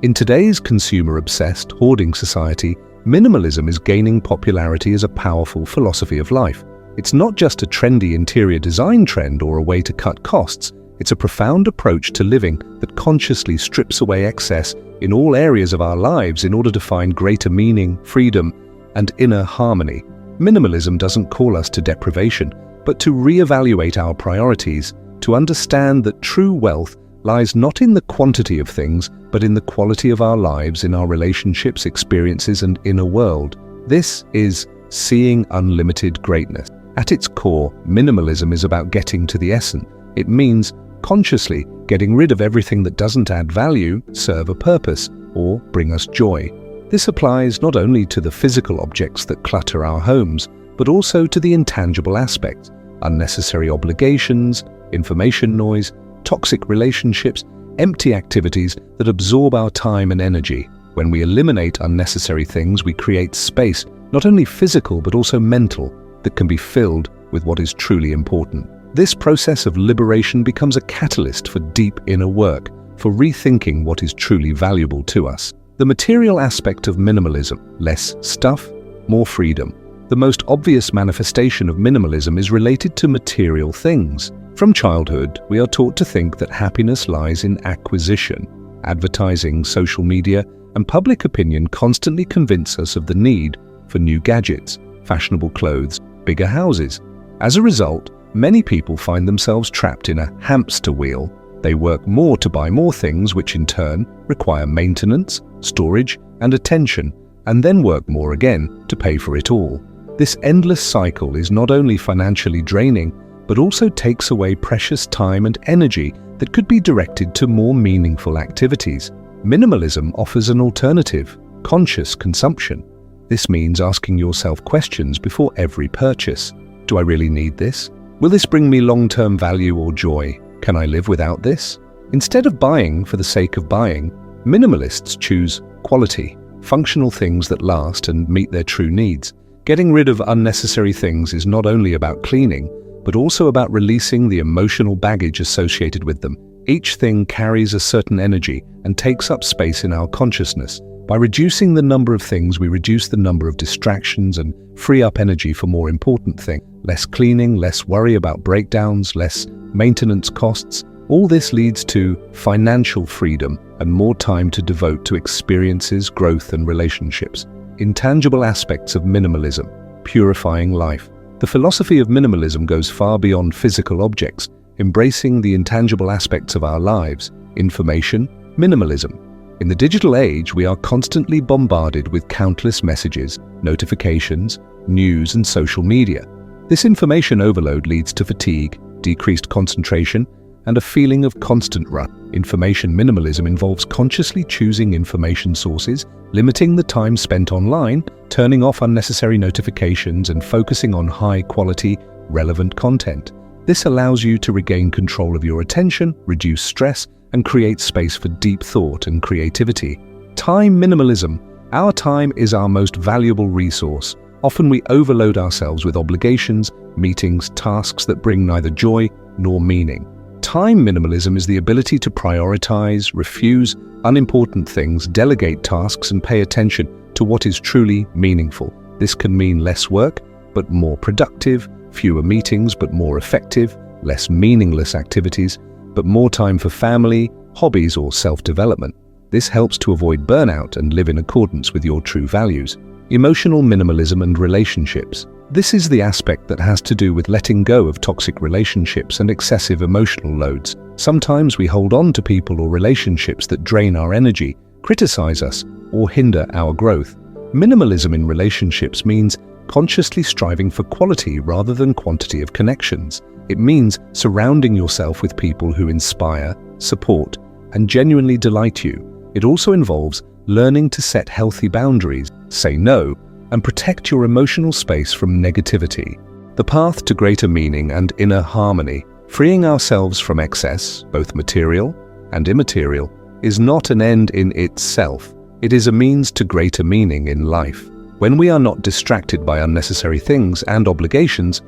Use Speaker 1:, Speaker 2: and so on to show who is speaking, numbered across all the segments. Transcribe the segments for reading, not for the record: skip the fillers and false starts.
Speaker 1: In today's consumer-obsessed, hoarding society, minimalism is gaining popularity as a powerful philosophy of life. It's not just a trendy interior design trend or a way to cut costs. It's a profound approach to living that consciously strips away excess in all areas of our lives in order to find greater meaning, freedom, and inner harmony. Minimalism doesn't call us to deprivation, but to reevaluate our priorities, to understand that true wealth lies not in the quantity of things, but in the quality of our lives, in our relationships, experiences, and inner world. This is seeing unlimited greatness. At its core, minimalism is about getting to the essence. It means consciously getting rid of everything that doesn't add value, serve a purpose, or bring us joy. This applies not only to the physical objects that clutter our homes, but also to the intangible aspects: unnecessary obligations, information noise, toxic relationships, empty activities that absorb our time and energy. When we eliminate unnecessary things, we create space, not only physical but also mental, that can be filled with what is truly important. This process of liberation becomes a catalyst for deep inner work, for rethinking what is truly valuable to us. The material aspect of minimalism: less stuff, more freedom. The most obvious manifestation of minimalism is related to material things. From childhood, we are taught to think that happiness lies in acquisition. Advertising, social media, and public opinion constantly convince us of the need for new gadgets, fashionable clothes, bigger houses. As a result, many people find themselves trapped in a hamster wheel. They work more to buy more things, which in turn require maintenance, storage, and attention, and then work more again to pay for it all. This endless cycle is not only financially draining, but also takes away precious time and energy that could be directed to more meaningful activities. Minimalism offers an alternative: conscious consumption. This means asking yourself questions before every purchase. Do I really need this? Will this bring me long-term value or joy? Can I live without this? Instead of buying for the sake of buying, minimalists choose quality, functional things that last and meet their true needs. Getting rid of unnecessary things is not only about cleaning, but also about releasing the emotional baggage associated with them. Each thing carries a certain energy and takes up space in our consciousness. By reducing the number of things, we reduce the number of distractions and free up energy for more important things. Less cleaning, less worry about breakdowns, less maintenance costs. All this leads to financial freedom and more time to devote to experiences, growth, and relationships. Intangible aspects of minimalism: purifying life. The philosophy of minimalism goes far beyond physical objects, embracing the intangible aspects of our lives. Information minimalism. In the digital age, we are constantly bombarded with countless messages, notifications, news, and social media. This information overload leads to fatigue, decreased concentration, and a feeling of constant rush. Information minimalism involves consciously choosing information sources, limiting the time spent online, turning off unnecessary notifications, and focusing on high-quality, relevant content. This allows you to regain control of your attention, reduce stress, and create space for deep thought and creativity. Time minimalism. Our time is our most valuable resource. Often we overload ourselves with obligations, meetings, tasks that bring neither joy nor meaning. Time minimalism is the ability to prioritize, refuse unimportant things, delegate tasks, and pay attention to what is truly meaningful. This can mean less work, but more productive, fewer meetings, but more effective, less meaningless activities, but more time for family, hobbies, or self-development. This helps to avoid burnout and live in accordance with your true values. Emotional minimalism and relationships. This is the aspect that has to do with letting go of toxic relationships and excessive emotional loads. Sometimes we hold on to people or relationships that drain our energy, criticize us, or hinder our growth. Minimalism in relationships means consciously striving for quality rather than quantity of connections. It means surrounding yourself with people who inspire, support, and genuinely delight you. It also involves learning to set healthy boundaries, say no, and protect your emotional space from negativity. The path to greater meaning and inner harmony, freeing ourselves from excess, both material and immaterial, is not an end in itself. It is a means to greater meaning in life. When we are not distracted by unnecessary things and obligations,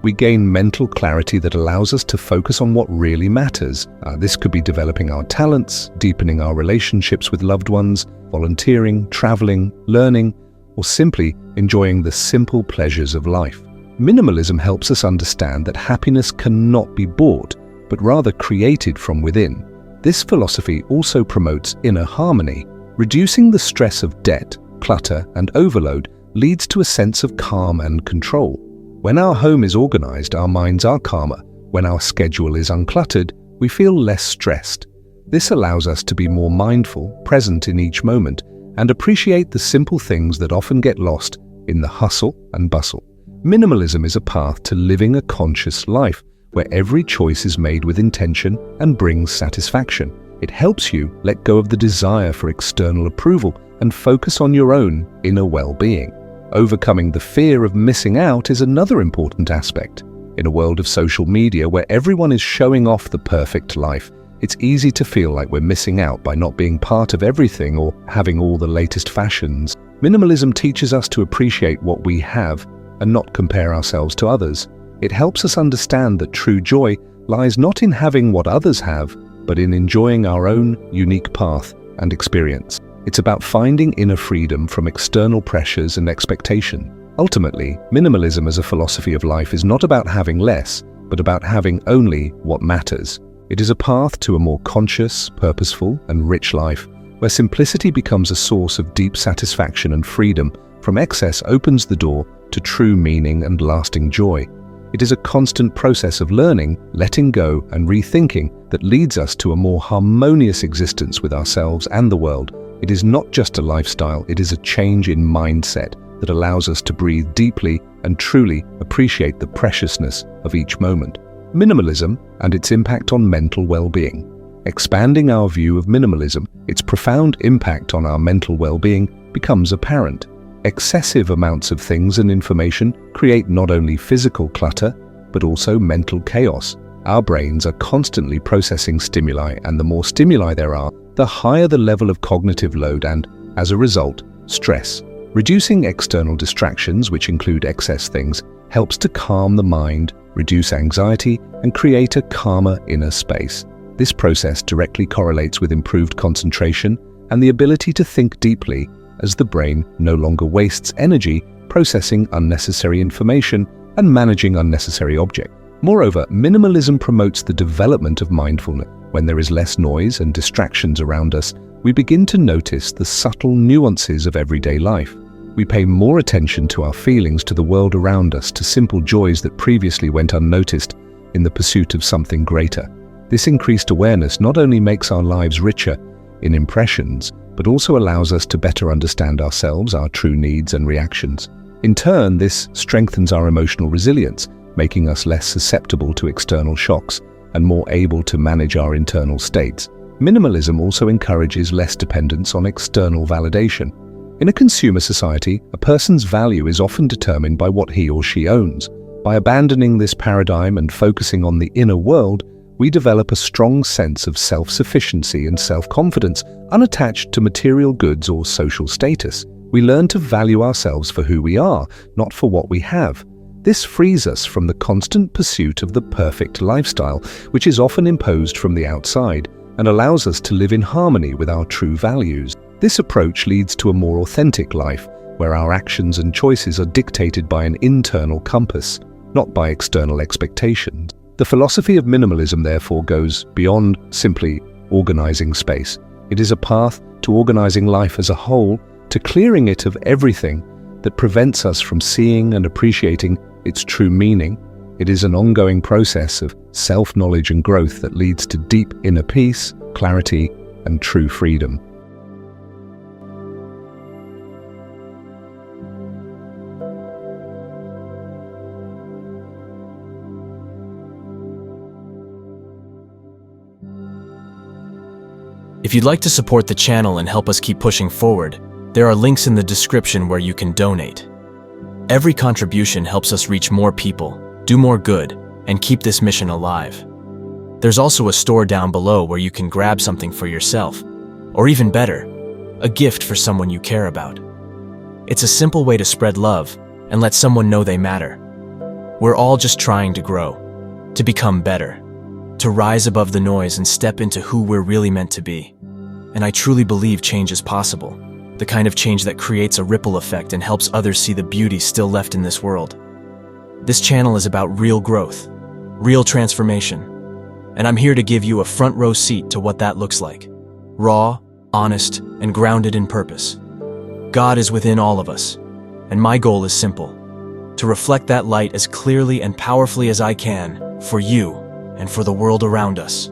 Speaker 1: We gain mental clarity that allows us to focus on what really matters. This could be developing our talents, deepening our relationships with loved ones, volunteering, traveling, learning, or simply enjoying the simple pleasures of life. Minimalism helps us understand that happiness cannot be bought, but rather created from within. This philosophy also promotes inner harmony. Reducing the stress of debt, clutter, and overload leads to a sense of calm and control. When our home is organized, our minds are calmer. When our schedule is uncluttered, we feel less stressed. This allows us to be more mindful, present in each moment, and appreciate the simple things that often get lost in the hustle and bustle. Minimalism is a path to living a conscious life, where every choice is made with intention and brings satisfaction. It helps you let go of the desire for external approval and focus on your own inner well-being. Overcoming the fear of missing out is another important aspect. In a world of social media where everyone is showing off the perfect life, it's easy to feel like we're missing out by not being part of everything or having all the latest fashions. Minimalism teaches us to appreciate what we have and not compare ourselves to others. It helps us understand that true joy lies not in having what others have, but in enjoying our own unique path and experience. It's about finding inner freedom from external pressures and expectation. Ultimately, minimalism as a philosophy of life is not about having less, but about having only what matters. It is a path to a more conscious, purposeful, and rich life, where simplicity becomes a source of deep satisfaction and freedom from excess opens the door to true meaning and lasting joy. It is a constant process of learning, letting go, and rethinking that leads us to a more harmonious existence with ourselves and the world. It is not just a lifestyle, it is a change in mindset that allows us to breathe deeply and truly appreciate the preciousness of each moment. Minimalism and its impact on mental well-being. Expanding our view of minimalism, its profound impact on our mental well-being becomes apparent. Excessive amounts of things and information create not only physical clutter, but also mental chaos. Our brains are constantly processing stimuli, and the more stimuli there are, the higher the level of cognitive load and, as a result, stress. Reducing external distractions, which include excess things, helps to calm the mind, reduce anxiety, and create a calmer inner space. This process directly correlates with improved concentration and the ability to think deeply, as the brain no longer wastes energy processing unnecessary information and managing unnecessary objects. Moreover, minimalism promotes the development of mindfulness. When there is less noise and distractions around us, we begin to notice the subtle nuances of everyday life. We pay more attention to our feelings, to the world around us, to simple joys that previously went unnoticed in the pursuit of something greater. This increased awareness not only makes our lives richer in impressions, but also allows us to better understand ourselves, our true needs and reactions. In turn, this strengthens our emotional resilience, making us less susceptible to external shocks and more able to manage our internal states. Minimalism also encourages less dependence on external validation. In a consumer society, a person's value is often determined by what he or she owns. By abandoning this paradigm and focusing on the inner world, we develop a strong sense of self-sufficiency and self-confidence, unattached to material goods or social status. We learn to value ourselves for who we are, not for what we have. This frees us from the constant pursuit of the perfect lifestyle, which is often imposed from the outside, and allows us to live in harmony with our true values. This approach leads to a more authentic life, where our actions and choices are dictated by an internal compass, not by external expectations. The philosophy of minimalism, therefore, goes beyond simply organizing space. It is a path to organizing life as a whole, to clearing it of everything that prevents us from seeing and appreciating its true meaning. It is an ongoing process of self-knowledge and growth that leads to deep inner peace, clarity, and true freedom.
Speaker 2: If you'd like to support the channel and help us keep pushing forward, there are links in the description where you can donate. Every contribution helps us reach more people, do more good, and keep this mission alive. There's also a store down below where you can grab something for yourself, or even better, a gift for someone you care about. It's a simple way to spread love and let someone know they matter. We're all just trying to grow, to become better, to rise above the noise and step into who we're really meant to be. And I truly believe change is possible, the kind of change that creates a ripple effect and helps others see the beauty still left in this world. This channel is about real growth, real transformation, and I'm here to give you a front row seat to what that looks like. Raw, honest, and grounded in purpose. God is within all of us, and my goal is simple: to reflect that light as clearly and powerfully as I can for you and for the world around us.